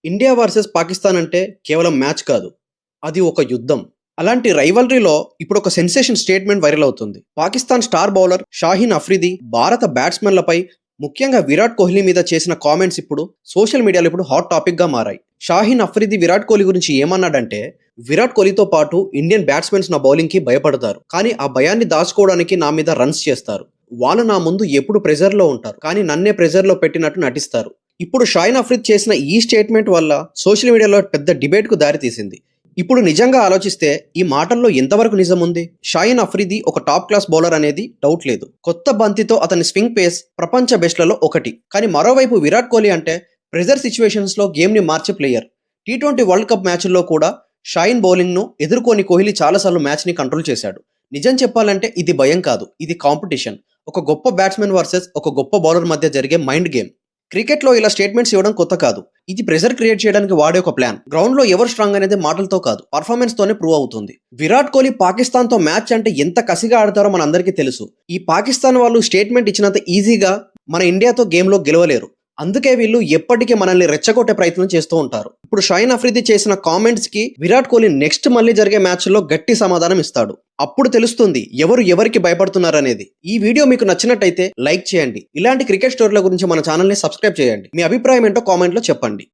India versus Pakistan అంటే కేవలం match కాదు. అది ఒక యుద్ధం. అలాంటి రైవల్రీలో ఇప్పుడు ఒక సెన్సేషన్ స్టేట్మెంట్ వైరల్ అవుతుంది. పాకిస్తాన్ స్టార్ బౌలర్ షాహీన్ అఫ్రిది భారత బ్యాట్స్మెన్లపై ముఖ్యంగా విరాట్ కోహ్లీ మీద చేసిన కామెంట్స్ ఇప్పుడు సోషల్ మీడియాలో ఇప్పుడు హాట్ టాపిక్ గా మారాయి. షాహీన్ అఫ్రిది విరాట్ కోహ్లీ గురించి ఏమన్నాడంటే, విరాట్ కోహ్లీతో పాటు ఇండియన్ బ్యాట్స్మెన్స్ నా బౌలింగ్ కి భయపడతారు, కానీ ఆ భయాన్ని దాచుకోవడానికి నా మీద రన్స్ చేస్తారు. వాళ్ళు నా ముందు ఎప్పుడు ప్రెజర్ లో ఉంటారు, కానీ నన్నే ప్రెజర్ లో పెట్టినట్టు నటిస్తారు. ఇప్పుడు షాహీన్ అఫ్రిద్ చేసిన ఈ స్టేట్మెంట్ వల్ల సోషల్ మీడియాలో పెద్ద డిబేట్ కు దారితీసింది. ఇప్పుడు నిజంగా ఆలోచిస్తే ఈ మాటల్లో ఎంతవరకు నిజం ఉంది? షాహీన్ అఫ్రిది ఒక టాప్ క్లాస్ బౌలర్ అనేది డౌట్ లేదు. కొత్త బంతితో అతని స్వింగ్ పేస్ ప్రపంచ బెస్ట్లలో ఒకటి. కానీ మరోవైపు విరాట్ కోహ్లీ అంటే ప్రెజర్ సిచ్యువేషన్స్ లో గేమ్ ని మార్చే ప్లేయర్. టీ20 వరల్డ్ కప్ మ్యాచ్ల్లో కూడా షాహీన్ బౌలింగ్ ను ఎదుర్కొని కోహ్లీ చాలాసార్లు మ్యాచ్ ని కంట్రోల్ చేశాడు. నిజం చెప్పాలంటే ఇది భయం కాదు, ఇది కాంపిటీషన్. ఒక గొప్ప బ్యాట్స్మెన్ వర్సెస్ ఒక గొప్ప బౌలర్ మధ్య జరిగే మైండ్ గేమ్. క్రికెట్ లో ఇలా స్టేట్మెంట్స్ ఇవ్వడం కొత్త కాదు. ఇది ప్రెజర్ క్రియేట్ చేయడానికి వాడే ఒక ప్లాన్. గ్రౌండ్ లో ఎవరు స్ట్రాంగ్ అనేది మాటలతో కాదు, పర్ఫార్మెన్స్ తోనే ప్రూవ్ అవుతుంది. విరాట్ కోహ్లీ పాకిస్తాన్ తో మ్యాచ్ అంటే ఎంత కసిగా ఆడతారో మనందరికీ తెలుసు. ఈ పాకిస్తాన్ వాళ్ళు స్టేట్మెంట్ ఇచ్చినంత ఈజీగా మన ఇండియాతో గేమ్ లో గెలవలేరు. అందుకే వీళ్ళు ఎప్పటికీ మనల్ని రెచ్చగొట్టే ప్రయత్నం చేస్తూ ఉంటారు. ఇప్పుడు షాహీన్ అఫ్రిది చేసిన కామెంట్స్ కి విరాట్ కోహ్లీ నెక్స్ట్ మళ్ళీ జరిగే మ్యాచ్ లో గట్టి సమాధానం ఇస్తాడు. అప్పుడు తెలుస్తుంది ఎవరు ఎవరికి భయపడుతున్నారు అనేది. ఈ వీడియో మీకు నచ్చినట్టయితే లైక్ చేయండి. ఇలాంటి క్రికెట్ స్టోరీల గురించి మన ఛానల్ ని సబ్స్క్రైబ్ చేయండి. మీ అభిప్రాయం ఏంటో కామెంట్ లో చెప్పండి.